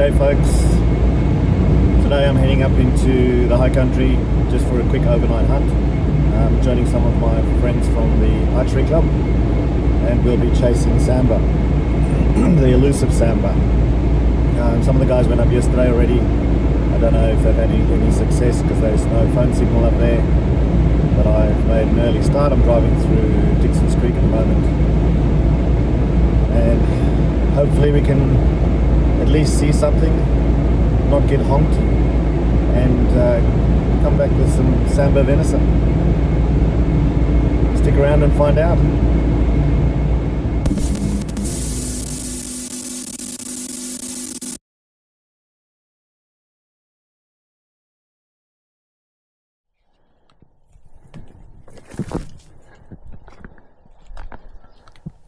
G'day folks. Today I'm heading up into the high country just for a quick overnight hunt. I'm joining some of my friends from the archery club and we'll be chasing Sambar, the elusive Sambar. Some of the guys went up yesterday already. I don't know if they've had any success because there's no phone signal up there, but I've made an early start. I'm driving through Dixon's Creek at the moment and hopefully we can at least see something, not get honked, and come back with some Sambar venison. Stick around and find out.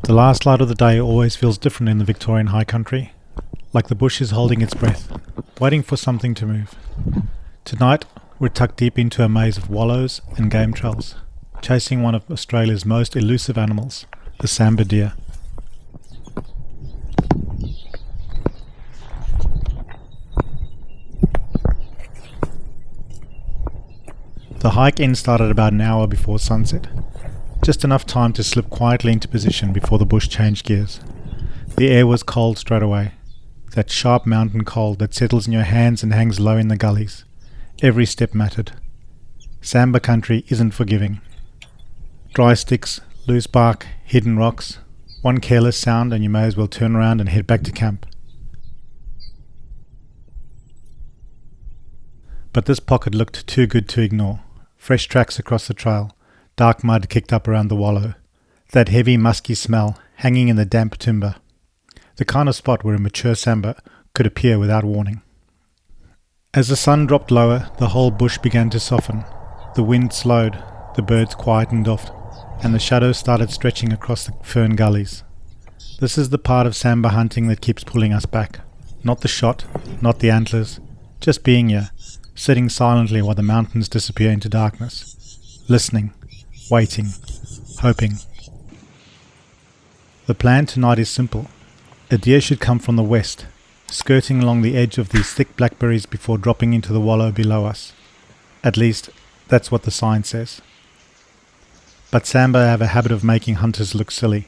The last light of the day always feels different in the Victorian High Country, like the bush is holding its breath, waiting for something to move. Tonight, we're tucked deep into a maze of wallows and game trails, chasing one of Australia's most elusive animals, the Sambar deer. The hike in started about an hour before sunset. Just enough time to slip quietly into position before the bush changed gears. The air was cold straight away, that sharp mountain cold that settles in your hands and hangs low in the gullies. Every step mattered. Sambar country isn't forgiving. Dry sticks, loose bark, hidden rocks, one careless sound and you may as well turn around and head back to camp. But this pocket looked too good to ignore. Fresh tracks across the trail. Dark mud kicked up around the wallow. That heavy musky smell hanging in the damp timber. The kind of spot where a mature Sambar could appear without warning. As the sun dropped lower, the whole bush began to soften. The wind slowed, the birds quietened off, and the shadows started stretching across the fern gullies. This is the part of Sambar hunting that keeps pulling us back. Not the shot, not the antlers, just being here, sitting silently while the mountains disappear into darkness. Listening. Waiting, hoping. The plan tonight is simple. A deer should come from the west, skirting along the edge of these thick blackberries before dropping into the wallow below us. At least, that's what the sign says. But Sambar have a habit of making hunters look silly.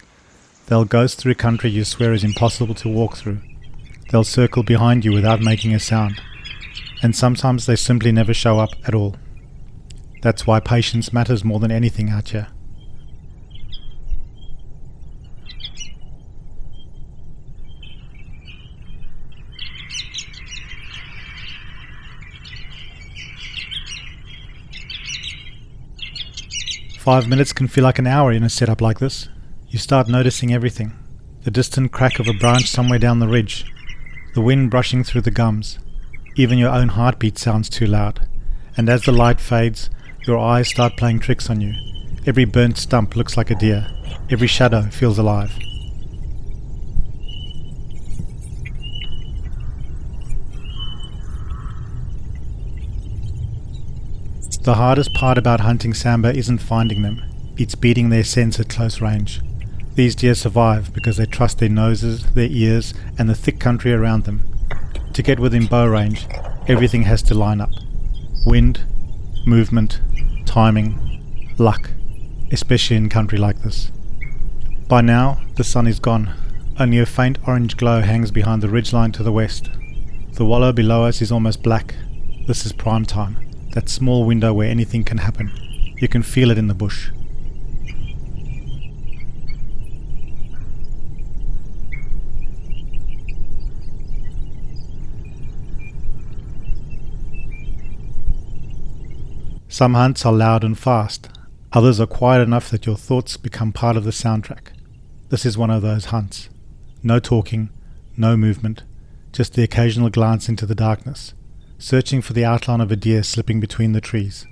They'll ghost through country you swear is impossible to walk through. They'll circle behind you without making a sound. And sometimes they simply never show up at all. That's why patience matters more than anything out here. Five minutes can feel like an hour in a setup like this. You start noticing everything. The distant crack of a branch somewhere down the ridge. The wind brushing through the gums. Even your own heartbeat sounds too loud. And as the light fades, your eyes start playing tricks on you. Every burnt stump looks like a deer. Every shadow feels alive. The hardest part about hunting Sambar isn't finding them. It's beating their scents at close range. These deer survive because they trust their noses, their ears, and the thick country around them. To get within bow range, everything has to line up. Wind, movement, timing, luck, especially in country like this. By now, the sun is gone. Only a faint orange glow hangs behind the ridgeline to the west. The wallow below us is almost black. This is prime time, that small window where anything can happen. You can feel it in the bush. Some hunts are loud and fast. Others are quiet enough that your thoughts become part of the soundtrack. This is one of those hunts. No talking, no movement, just the occasional glance into the darkness, searching for the outline of a deer slipping between the trees.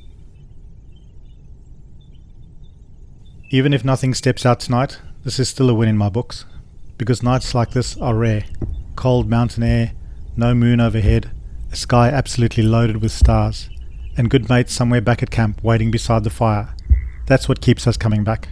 Even if nothing steps out tonight, this is still a win in my books, because nights like this are rare. Cold mountain air, no moon overhead, a sky absolutely loaded with stars, and good mates somewhere back at camp waiting beside the fire. That's what keeps us coming back.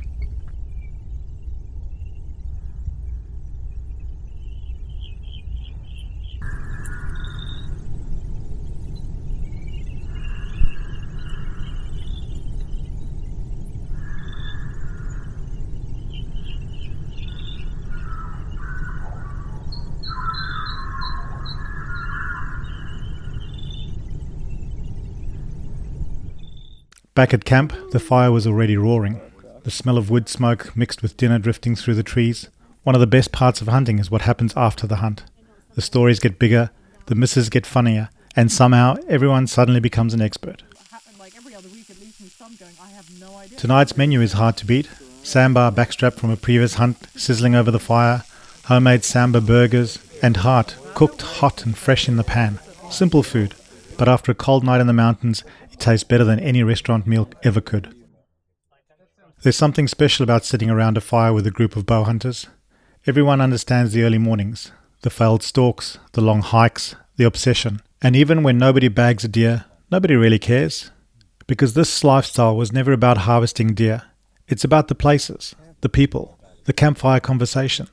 Back at camp, the fire was already roaring. The smell of wood smoke mixed with dinner drifting through the trees. One of the best parts of hunting is what happens after the hunt. The stories get bigger, the misses get funnier, and somehow everyone suddenly becomes an expert. Tonight's menu is hard to beat. Sambar backstrap from a previous hunt sizzling over the fire, homemade Sambar burgers, and heart cooked hot and fresh in the pan. Simple food, but after a cold night in the mountains, it tastes better than any restaurant meal ever could. There's something special about sitting around a fire with a group of bow hunters. Everyone understands the early mornings, the failed stalks, the long hikes, the obsession. And even when nobody bags a deer, nobody really cares. Because this lifestyle was never about harvesting deer. It's about the places, the people, the campfire conversation,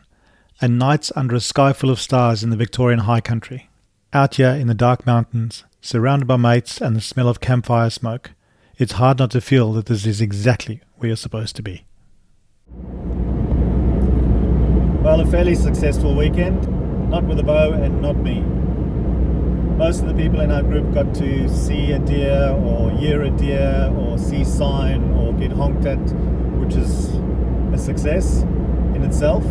and nights under a sky full of stars in the Victorian High Country. Out here in the dark mountains, surrounded by mates and the smell of campfire smoke, it's hard not to feel that this is exactly where you're supposed to be. Well, a fairly successful weekend, not with a bow and not me. Most of the people in our group got to see a deer or hear a deer or see sign or get honked at, which is a success in itself.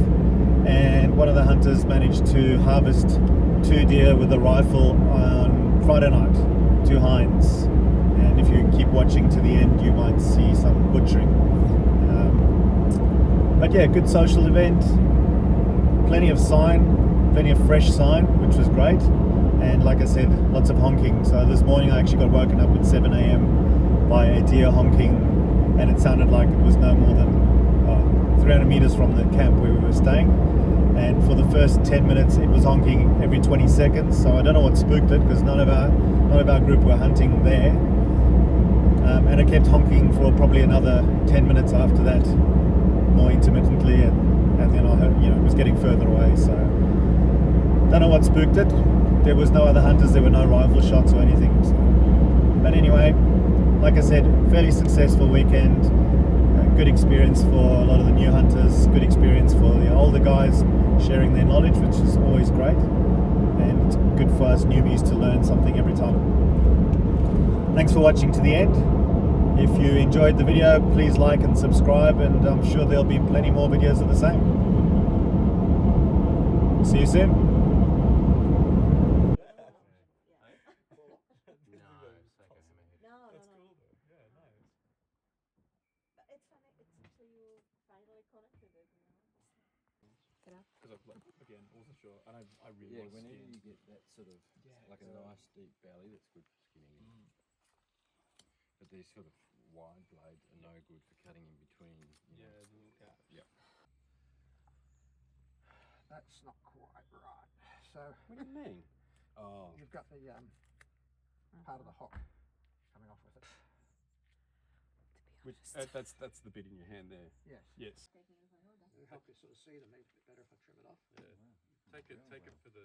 And one of the hunters managed to harvest 2 deer with a rifle on Friday night, 2 hinds. And if you keep watching to the end, you might see some butchering. But yeah, good social event, plenty of sign, plenty of fresh sign, which was great. And like I said, lots of honking. So this morning I actually got woken up at 7 a.m. by a deer honking, and it sounded like it was no more than 300 meters from the camp where we were staying. And for the first 10 minutes it was honking every 20 seconds. So I don't know what spooked it, because none of our group were hunting there. And it kept honking for probably another 10 minutes after that, more intermittently, and then I heard, it was getting further away. So don't know what spooked it. There was no other hunters, there were no rifle shots or anything. So. But anyway, like I said, fairly successful weekend. Good experience for a lot of the new hunters, good experience for the older guys sharing their knowledge, which is always great. And it's good for us newbies to learn something every time. Thanks for watching to the end. If you enjoyed the video, please like and subscribe, and I'm sure there'll be plenty more videos of the same. See you soon. Again, wasn't sure, and I really was whenever skiing. you get that sort of like a nice deep belly, that's good for skinning. But these sort of wide blades are no good for cutting in between. Yeah, the little gap. Yeah. That's not quite right. So What do you mean? Oh. you've got the part of the hook coming off with it. Which that's the bit in your hand there. Yes. Yes. It'll help you sort of see them a bit better if I trim it off. Yeah. Take it for the